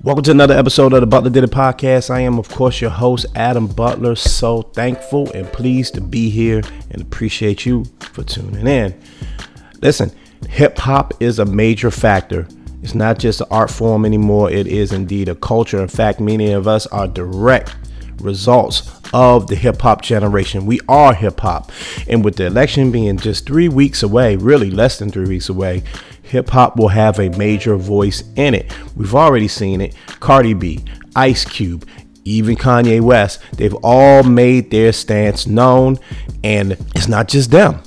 Welcome to another episode of the Butler Did It podcast. I am, of course, your host, Adam Butler. So thankful and pleased to be here and appreciate you for tuning in. Listen, hip hop is a major factor. It's not just an art form anymore. It is indeed a culture. In fact, many of us are direct results of the hip hop generation. We are hip hop. And with the election being just 3 weeks away, really less than 3 weeks away, hip hop will have a major voice in it. We've already seen it. Cardi B, Ice Cube, even Kanye West, they've all made their stance known. And it's not just them.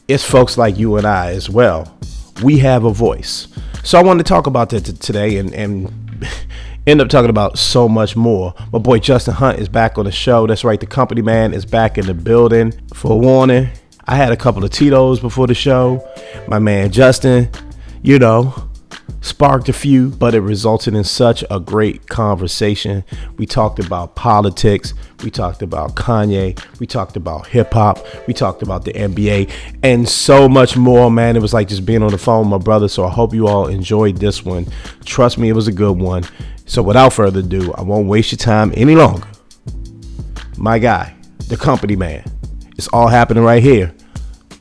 It's folks like you and I as well. We have a voice. So I wanted to talk about that today and end up talking about so much more. My boy Justin Hunte is back on the show. That's right, the company man is back in the building. For warning, I had a couple of Tito's before the show. My man Justin, sparked a few, but it resulted in such a great conversation. We talked about politics. We talked about Kanye. We talked about hip hop. We talked about the NBA and so much more, man. It was like just being on the phone with my brother. So I hope you all enjoyed this one. Trust me, it was a good one. So without further ado, I won't waste your time any longer. My guy, the company man. It's all happening right here.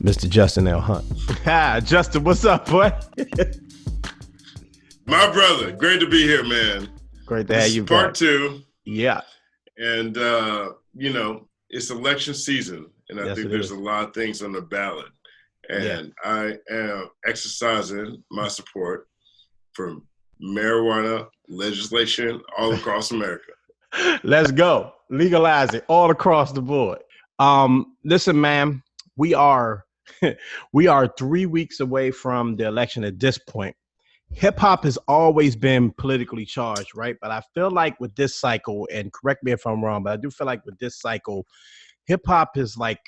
Mr. Justin L. Hunte. Hi, Justin, what's up, boy? My brother, great to be here, man. Great to have you back. Part two. Yeah. And, it's election season, and I think there's a lot of things on the ballot. And I am exercising my support for marijuana legislation all across America. Let's go. Legalize it all across the board. Listen, man, we are 3 weeks away from the election at this point. Hip hop has always been politically charged, right? But I feel like with this cycle, and correct me if I'm wrong, but I do feel like with this cycle, hip hop is like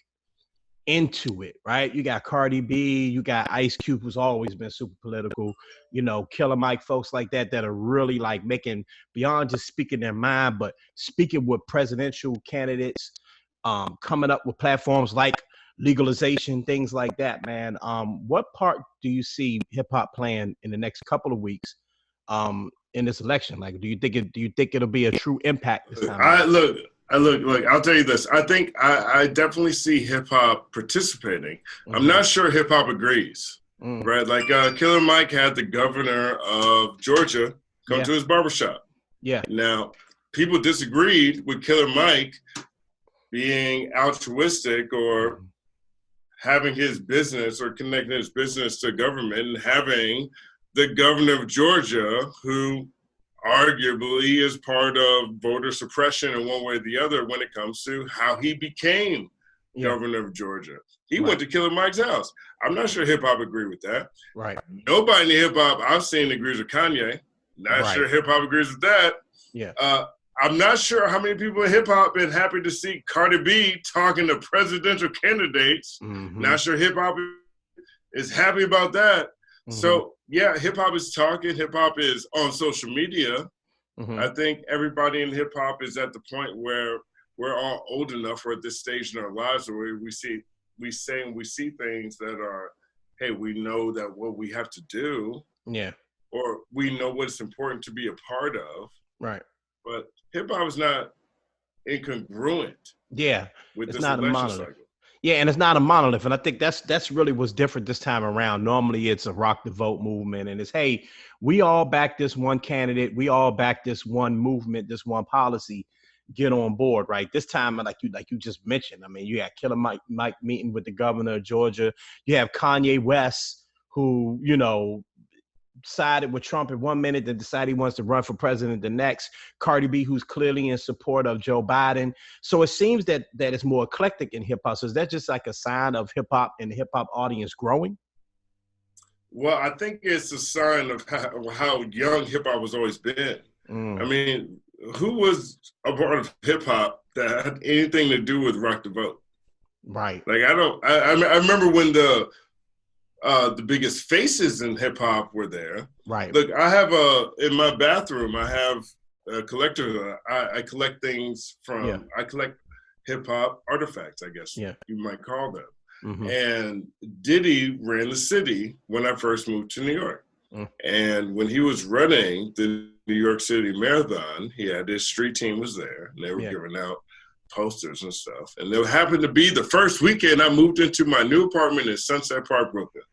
into it, right? You got Cardi B, you got Ice Cube, who's always been super political, Killer Mike, folks like that are really like making beyond just speaking their mind, but speaking with presidential candidates, coming up with platforms like legalization, things like that, man. What part do you see hip hop playing in the next couple of weeks in this election? Like, do you think it'll be a true impact this time? I'll tell you this. I think I definitely see hip hop participating. Mm-hmm. I'm not sure hip hop agrees, right? Like Killer Mike had the governor of Georgia come to his barbershop. Yeah. Now, people disagreed with Killer Mike being altruistic or having his business or connecting his business to government, and having the governor of Georgia, who arguably is part of voter suppression in one way or the other when it comes to how he became governor of Georgia. He went to Killer Mike's house. I'm not sure hip hop agree with that. Right. Nobody in the hip hop I've seen agrees with Kanye. Not sure hip hop agrees with that. Yeah. I'm not sure how many people in hip hop been happy to see Cardi B talking to presidential candidates. Mm-hmm. Not sure hip hop is happy about that. Mm-hmm. So yeah, hip hop is talking. Hip hop is on social media. Mm-hmm. I think everybody in hip hop is at the point where we're all old enough, or at this stage in our lives, where we see things that are, hey, we know that what we have to do. Yeah. Or we know what's important to be a part of. Right. But hip hop is not incongruent. Yeah, with it's this not a election monolith. cycle. Yeah, and it's not a monolith, and I think that's really what's different this time around. Normally, it's a rock the vote movement, and it's, hey, we all back this one candidate, we all back this one movement, this one policy. Get on board, right? This time, like you just mentioned, I mean, you had Killer Mike meeting with the governor of Georgia. You have Kanye West, who sided with Trump in 1 minute, then decided he wants to run for president the next. Cardi B, who's clearly in support of Joe Biden. So it seems that it's more eclectic in hip hop. So is that just like a sign of hip hop and the hip hop audience growing? Well, I think it's a sign of how young hip hop has always been. I mean, who was a part of hip hop that had anything to do with rock the vote? Right. Like I remember when the biggest faces in hip hop were there. Right. Look, I have in my bathroom, I have a collector. I collect things from, I collect hip hop artifacts, I guess you might call them. Mm-hmm. And Diddy ran the city when I first moved to New York. And when he was running the New York City Marathon, he had his street team was there, and they were giving out posters and stuff. And it happened to be the first weekend I moved into my new apartment in Sunset Park, Brooklyn.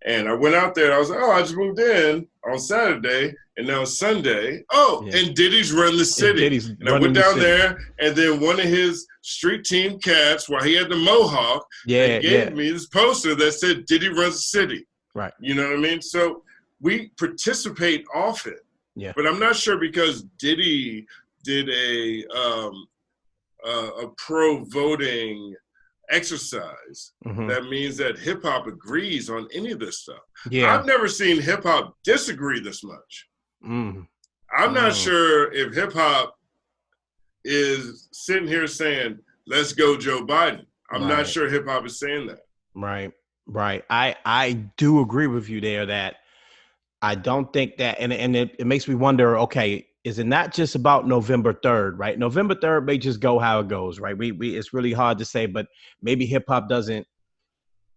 And I went out there. I was like, I just moved in on Saturday, and now it's Sunday. And Diddy's Run the City. And I went down there, and then one of his street team cats, while he had the mohawk, gave me this poster that said Diddy Runs the City. Right. You know what I mean? So we participate often. Yeah. But I'm not sure because Diddy did a pro-voting exercise, that means that hip hop agrees on any of this stuff. Yeah. I've never seen hip hop disagree this much. I'm not sure if hip hop is sitting here saying, let's go Joe Biden. I'm not sure hip hop is saying that. Right. I do agree with you there that I don't think that, and it makes me wonder, okay, is it not just about November 3rd, right? November 3rd may just go how it goes, right? We it's really hard to say, but maybe hip hop doesn't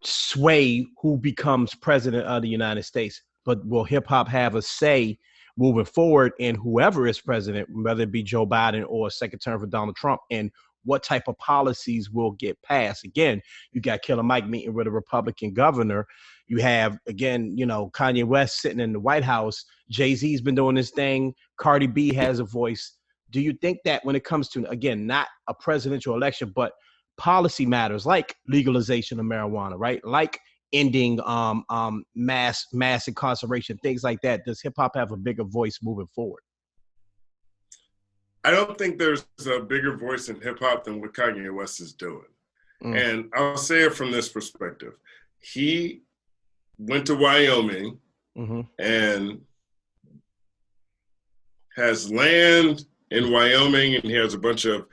sway who becomes president of the United States. But will hip hop have a say moving forward in whoever is president, whether it be Joe Biden or second term for Donald Trump, and what type of policies will get passed? Again, you got Killer Mike meeting with a Republican governor. You have, again, Kanye West sitting in the White House. Jay-Z's been doing this thing. Cardi B has a voice. Do you think that when it comes to, again, not a presidential election, but policy matters like legalization of marijuana, right? Like ending mass incarceration, things like that. Does hip hop have a bigger voice moving forward? I don't think there's a bigger voice in hip hop than what Kanye West is doing. And I'll say it from this perspective. He went to Wyoming and has land in Wyoming, and he has a bunch of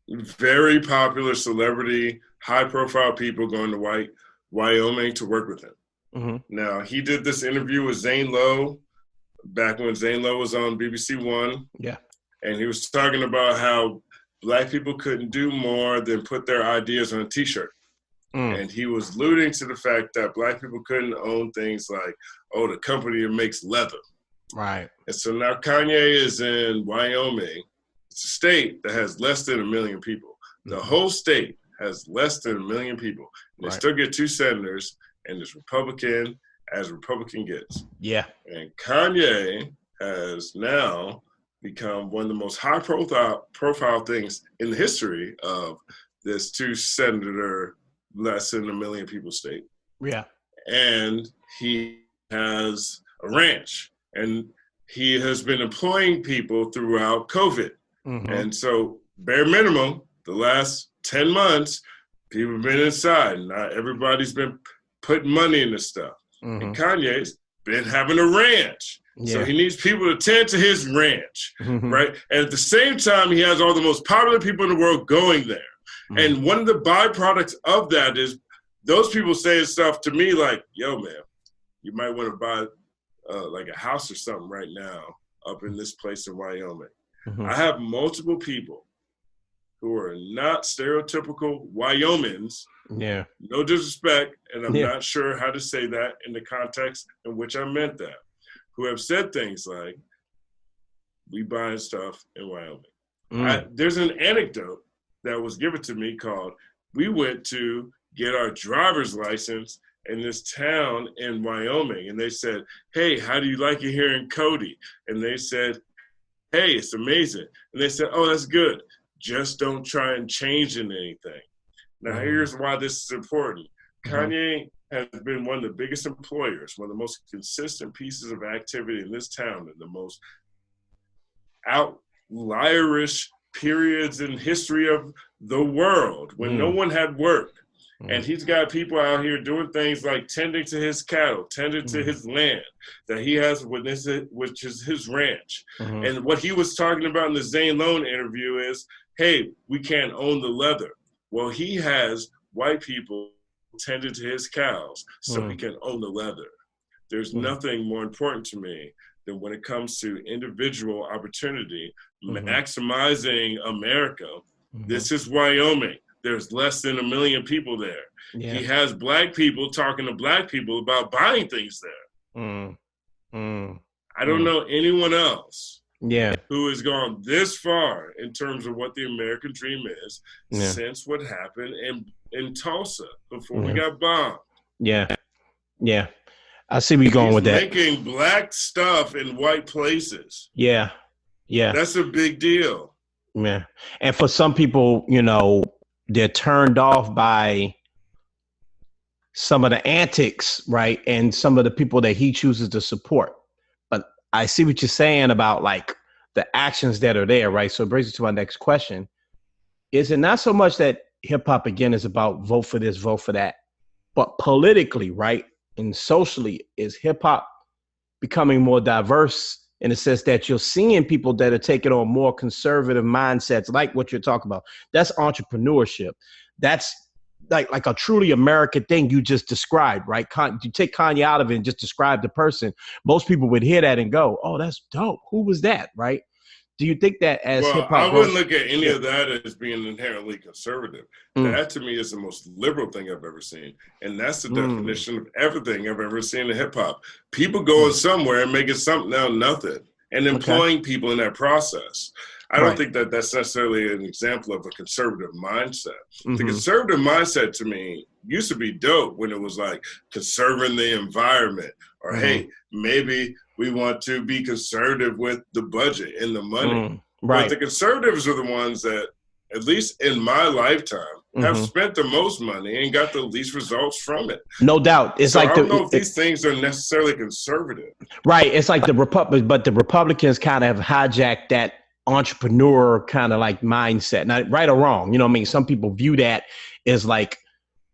very popular celebrity, high-profile people going to Wyoming to work with him. Now, he did this interview with Zane Lowe back when Zane Lowe was on BBC One. Yeah. And he was talking about how Black people couldn't do more than put their ideas on a T-shirt. And he was alluding to the fact that Black people couldn't own things like, the company that makes leather. Right. And so now Kanye is in Wyoming. It's a state that has less than 1 million people. The whole state has less than 1 million people. And they still get 2 senators, and it's Republican as Republican gets. Yeah. And Kanye has now become one of the most high profile things in the history of this 2 senator, less than 1 million people state. Yeah. And he has a ranch, and he has been employing people throughout COVID. And so bare minimum, the last 10 months, people have been inside. Not everybody's been putting money into stuff. And Kanye's been having a ranch. Yeah. So he needs people to tend to his ranch, right? And at the same time, he has all the most popular people in the world going there. And one of the byproducts of that is those people saying stuff to me like, yo, man, you might want to buy like a house or something right now up in this place in Wyoming. I have multiple people who are not stereotypical Wyomings. Yeah. No disrespect, and I'm not sure how to say that in the context in which I meant that, who have said things like, we buying stuff in Wyoming. There's an anecdote that was given to me called, we went to get our driver's license in this town in Wyoming. And they said, hey, how do you like it here in Cody? And they said, hey, it's amazing. And they said, oh, that's good. Just don't try and change in anything. Now, here's why this is important. Kanye has been one of the biggest employers, one of the most consistent pieces of activity in this town, and the most outlierish periods in history of the world when no one had work. And he's got people out here doing things like tending to his cattle, tending to his land that he has, which is his ranch. And what he was talking about in the Zane Lowe interview is, hey, we can't own the leather. Well, he has white people tending to his cows so he can own the leather. There's nothing more important to me than when it comes to individual opportunity, maximizing America. This is Wyoming. There's less than 1 million people there. Yeah. He has Black people talking to Black people about buying things there. Mm. Mm. I don't know anyone else Yeah. who has gone this far in terms of what the American dream is since what happened in Tulsa before we got bombed. Yeah. Yeah. I see where you're going with that. Making black stuff in white places. Yeah. Yeah. That's a big deal. Yeah. And for some people, you know, they're turned off by some of the antics, right? And some of the people that he chooses to support. But I see what you're saying about like the actions that are there, right? So it brings us to my next question. Is it not so much that hip hop again is about vote for this, vote for that, but politically, right? And socially, is hip hop becoming more diverse in the sense that you're seeing people that are taking on more conservative mindsets, like what you're talking about? That's entrepreneurship. That's like a truly American thing you just described, right? You take Kanye out of it and just describe the person. Most people would hear that and go, "Oh, that's dope. Who was that?" Right? Do you think that as hip hop? I wouldn't look at any of that as being inherently conservative. That to me is the most liberal thing I've ever seen. And that's the definition of everything I've ever seen in hip hop. People going somewhere and making something out of nothing and employing people in that process. I don't think that that's necessarily an example of a conservative mindset. The conservative mindset to me used to be dope when it was like conserving the environment or, hey, maybe we want to be conservative with the budget and the money. But the conservatives are the ones that, at least in my lifetime, have spent the most money and got the least results from it. No doubt. It's like I don't know if these things are necessarily conservative. Right. It's like the Republicans kind of hijacked that entrepreneur kind of like mindset. Now, right or wrong, you know what I mean? Some people view that as like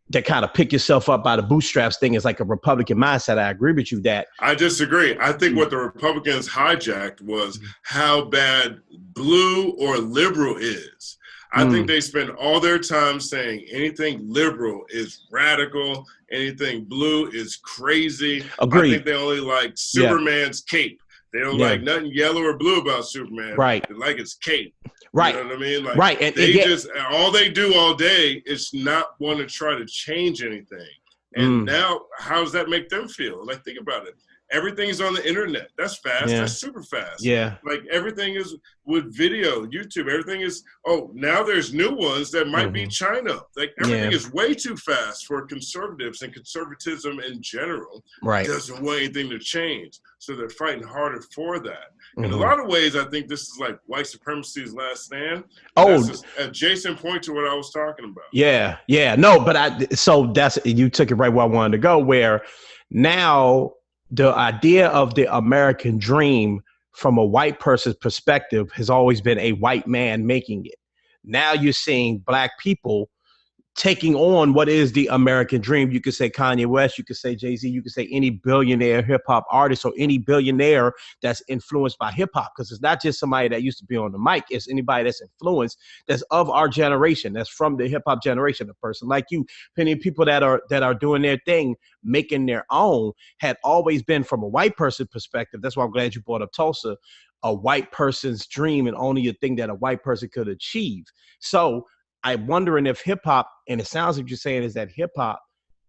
that kind of pick yourself up by the bootstraps thing is like a Republican mindset. I agree with you that. I disagree. I think what the Republicans hijacked was how bad blue or liberal is. I think they spend all their time saying anything liberal is radical, anything blue is crazy. Agreed. I think they only like Superman's cape. They don't like nothing yellow or blue about Superman. Right. They like his cape. Right. You know what I mean? Like, right. And they just, all they do all day is not want to try to change anything. And now, how does that make them feel? Like, think about it. Everything's on the internet. That's fast. Yeah. That's super fast. Yeah. Like, everything is with video, YouTube. Everything is, now there's new ones that might be China. Like, everything is way too fast for conservatives, and conservatism in general doesn't want anything to change. So they're fighting harder for that. In a lot of ways, I think this is like white supremacy's last stand. That's an adjacent point to what I was talking about. Yeah. Yeah. No, but so you took it right where I wanted to go, where now the idea of the American dream from a white person's perspective has always been a white man making it. Now you're seeing black people taking on what is the American dream. You could say Kanye West, you could say Jay-Z, you could say any billionaire hip hop artist or any billionaire that's influenced by hip hop. Because it's not just somebody that used to be on the mic, it's anybody that's influenced, that's of our generation, that's from the hip hop generation. A person like you, many people that are doing their thing, making their own, had always been from a white person perspective. That's why I'm glad you brought up Tulsa, a white person's dream and only a thing that a white person could achieve. So I'm wondering if hip hop, and it sounds like you're saying is that hip hop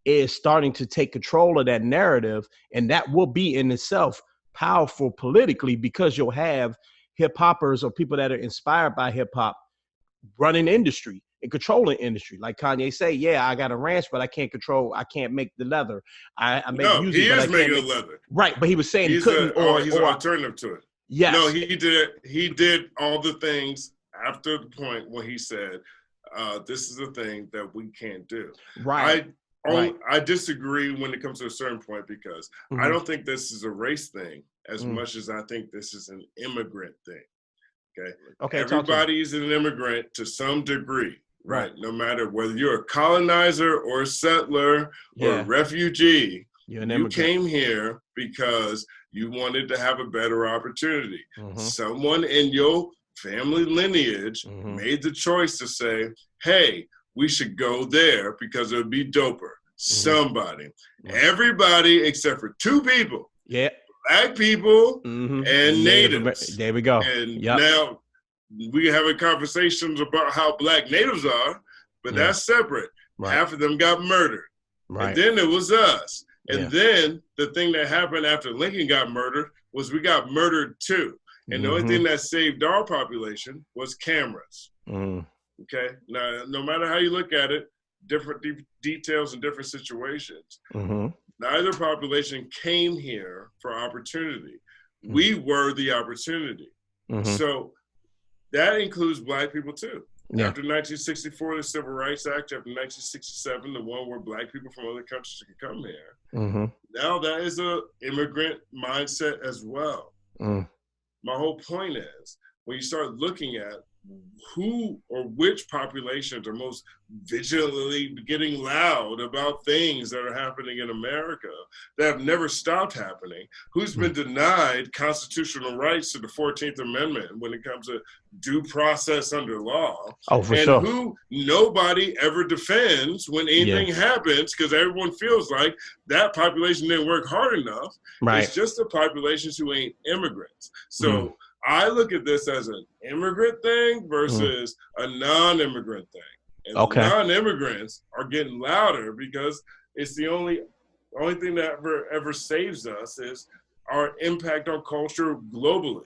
is starting to take control of that narrative, and that will be in itself powerful politically, because you'll have hip hoppers or people that are inspired by hip hop running industry and controlling industry. Like Kanye say, yeah, I got a ranch, but I can't make the leather. I make music. He is making the leather. Right, but he was saying he's couldn't he's an alternative to it. Yes. No, he did all the things after the point where he said, this is a thing that we can't do. Right. I disagree when it comes to a certain point, because I don't think this is a race thing as much as I think this is an immigrant thing. Okay. Everybody's an immigrant to some degree, right? No matter whether you're a colonizer or a settler or a refugee, you came here because you wanted to have a better opportunity. Someone in your family lineage made the choice to say, hey, we should go there because it would be doper. Somebody. Everybody except for two people. Yeah. Black people and natives. There we go. And now we having conversations about how black natives are, but that's separate. Half of them got murdered. And then it was us. And then the thing that happened after Lincoln got murdered was we got murdered too. And the only thing that saved our population was cameras. Okay? Now, no matter how you look at it, different details and different situations. Neither population came here for opportunity. We were the opportunity. So that includes Black people too. After 1964, the Civil Rights Act, after 1967, the one where Black people from other countries could come here. Now that is an immigrant mindset as well. My whole point is, when you start looking at who or which populations are most vigilantly getting loud about things that are happening in America that have never stopped happening, who's been denied constitutional rights to the 14th Amendment when it comes to due process under law, who nobody ever defends when anything happens because everyone feels like that population didn't work hard enough. It's just the populations who ain't immigrants. So I look at this as an immigrant thing versus a non-immigrant thing. And non-immigrants are getting louder because it's the only thing that ever saves us is our impact on culture globally.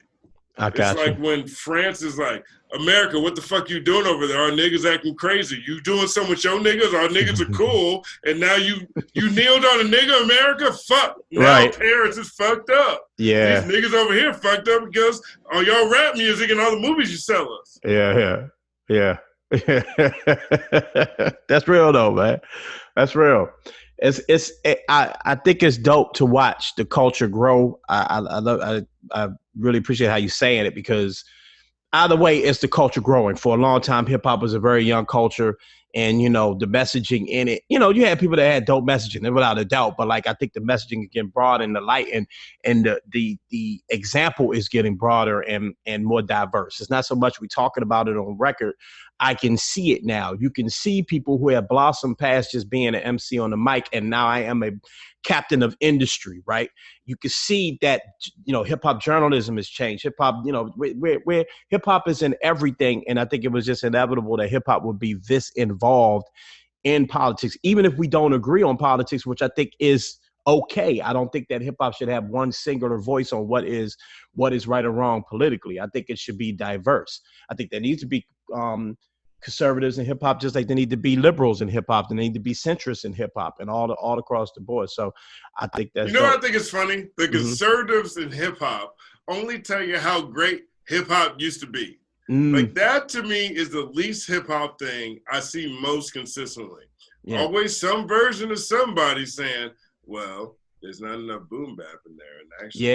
It's like when France is like, America, what the fuck you doing over there? Our niggas acting crazy. You doing something with your niggas? Our niggas are cool. And now you kneeled on a nigga, America? Fuck. Now Paris is fucked up. These niggas over here fucked up because on y'all rap music and all the movies you sell us. That's real though, man. That's real. I think it's dope to watch the culture grow. I really appreciate how you saying it because either way, it's the culture growing. For a long time, hip hop was a very young culture, and the messaging in it. You had people that had dope messaging, without a doubt. But like, I think the messaging is getting broad in the light, and the example is getting broader and more diverse. It's not so much we talking about it on record. I can see it now. You can see people who have blossomed past just being an MC on the mic, and now I am a captain of industry, right? You can see that, hip hop journalism has changed. Hip hop, where hip hop is in everything. And I think it was just inevitable that hip hop would be this involved in politics, even if we don't agree on politics, which I think is okay. I don't think that hip hop should have one singular voice on what is right or wrong politically. I think it should be diverse. I think there needs to be conservatives in hip hop, just like there need to be liberals in hip hop, there need to be centrists in hip hop, and all across the board. So I think that's I think it's funny. The conservatives in hip hop only tell you how great hip hop used to be. Like that to me is the least hip hop thing I see most consistently. Always some version of somebody saying, "Well, there's not enough boom bap in there," and actually,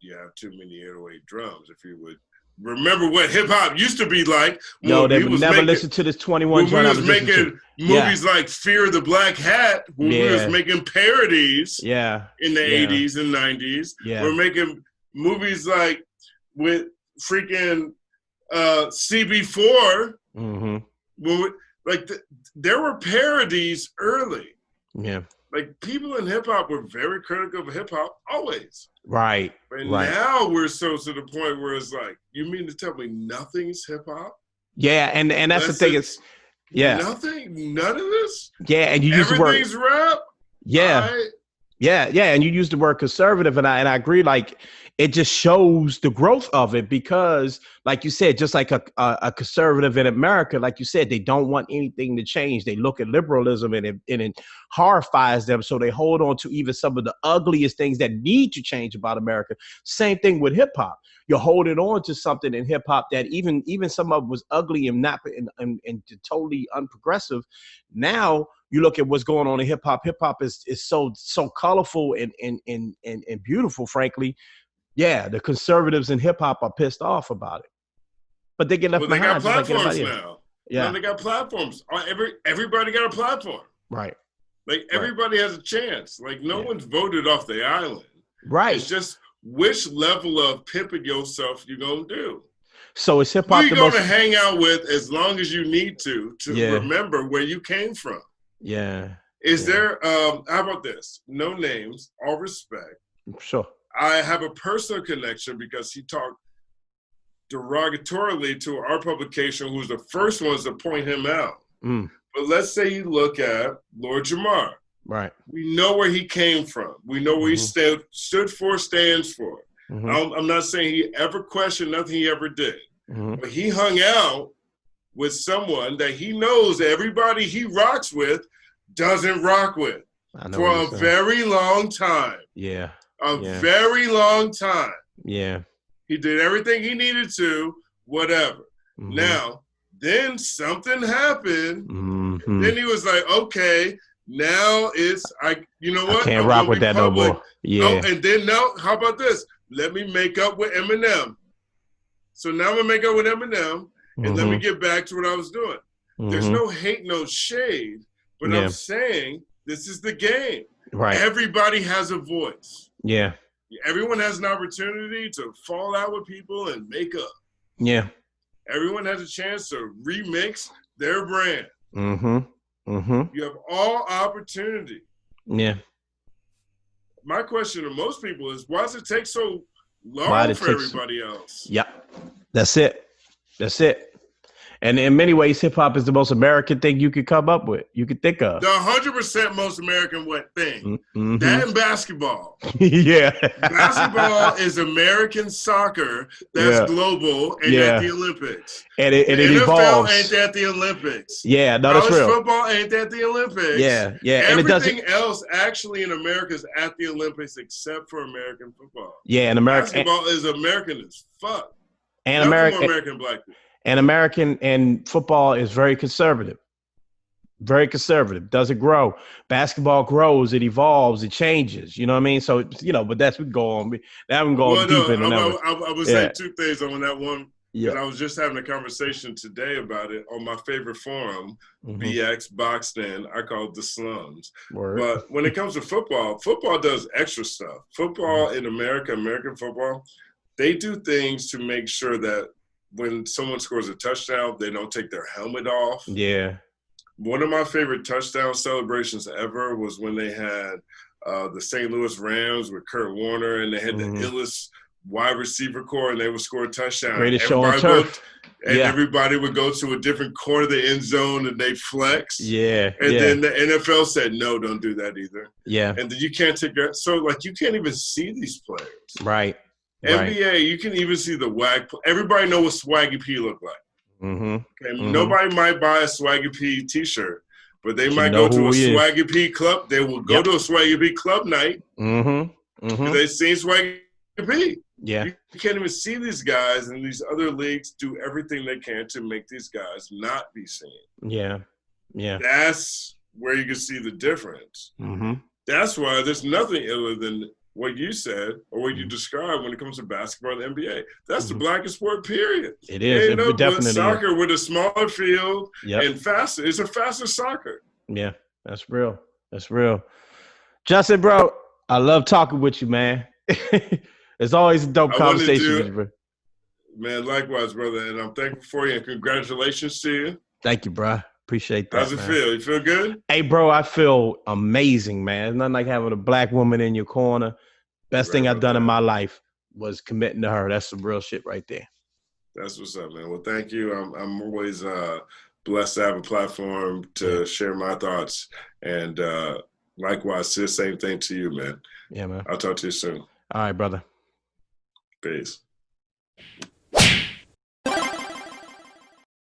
you have too many 808 drums. If you would remember what hip hop used to be like. They would never listen to this 21 when we was making movies like Fear the Black Hat, when we was making parodies in the 80s and 90s. We're making movies like with freaking CB4. There were parodies early. Like people in hip hop were very critical of hip hop always. Right. Now we're so to the point where it's like, you mean to tell me nothing's hip hop? Yeah, and that's the thing is, nothing, none of this. Yeah, and you use the word everything's rap. And you use the word conservative, and I agree. Like, it just shows the growth of it because, like you said, just like a conservative in America, like you said, they don't want anything to change. They look at liberalism and it horrifies them. So they hold on to even some of the ugliest things that need to change about America. Same thing with hip hop. You're holding on to something in hip hop that even some of it was ugly and not and totally unprogressive. Now you look at what's going on in hip hop. Hip hop is so colorful and beautiful, frankly. Yeah, the conservatives in hip hop are pissed off about it, but they get left behind. They got platforms now. Yeah, they got platforms. Everybody got a platform. Right. Like everybody has a chance. Like no one's voted off the island. Right. It's just which level of pimping yourself you gonna do. So is hip hop who you gonna hang out with as long as you need to remember where you came from? Yeah. Is there? How about this? No names, all respect. Sure. I have a personal connection because he talked derogatorily to our publication, who was the first ones to point him out. But But let's say you look at Lord Jamar. Right. We know where he came from. We know where he stood for, stands for. I'm not saying he ever questioned nothing he ever did. But he hung out with someone that he knows everybody he rocks with doesn't rock with for a very long time. Yeah. Very long time. Yeah. He did everything he needed to, whatever. Now, then something happened. Then he was like, okay, now you know what? I can't rock with that no more. Yeah. Oh, and then now, how about this? Let me make up with Eminem. So now I'm going to make up with Eminem, and let me get back to what I was doing. There's no hate, no shade, but I'm saying this is the game. Right. Everybody has a voice. Yeah. Everyone has an opportunity to fall out with people and make up. Yeah. Everyone has a chance to remix their brand. You have all opportunity. Yeah. My question to most people is, why does it take so long for everybody else? Yep. That's it. And in many ways, hip hop is the most American thing you could come up with, you could think of. The 100% most American thing. That and basketball. Yeah. Basketball is American soccer that's global and at the Olympics. And it NFL evolves. ain't at the Olympics. Yeah, no, that's real. College football ain't at the Olympics. Yeah. Everything else actually in America is at the Olympics except for American football. Yeah, and basketball is American as fuck. And American black people. And American and football is very conservative. Very conservative. Doesn't grow. Basketball grows. It evolves. It changes. You know what I mean? So, but that's we go on. Now I'm going deep into that. I would say two things on that one. Yeah. And I was just having a conversation today about it on my favorite forum, BX Boxed In. I call it the slums. Word. But when it comes to football does extra stuff. Football in America, American football, they do things to make sure that when someone scores a touchdown, they don't take their helmet off. Yeah. One of my favorite touchdown celebrations ever was when they had the St. Louis Rams with Kurt Warner, and they had the illest wide receiver core, and they would score a touchdown. Greatest show on turf. Everybody would go to a different corner of the end zone, and they flex. Yeah. And then the NFL said, no, don't do that either. Yeah. And then you can't take that. So, you can't even see these players. Right. NBA, you can even see the whack. Everybody know what Swaggy P look like. And nobody might buy a Swaggy P T-shirt, but they might go to a Swaggy P club. They will go to a Swaggy P club night. They seen Swaggy P. Yeah, you can't even see these guys, and these other leagues do everything they can to make these guys not be seen. Yeah. That's where you can see the difference. That's why there's nothing iller than what you said or what you described when it comes to basketball and the NBA. That's the blackest sport, period. It is. It definitely soccer is. With a smaller field and faster. It's a faster soccer. Yeah, that's real. That's real. Justin, bro, I love talking with you, man. It's always a dope conversation with you, bro. Man, likewise, brother. And I'm thankful for you, and congratulations to you. Thank you, bro. Appreciate that. How's it feel? You feel good? Hey, bro, I feel amazing, man. It's nothing like having a black woman in your corner. Best thing I've done in my life was committing to her. That's some real shit right there. That's what's up, man. Well, thank you. I'm always blessed to have a platform to share my thoughts. And likewise, the same thing to you, man. Yeah, man. I'll talk to you soon. All right, brother. Peace.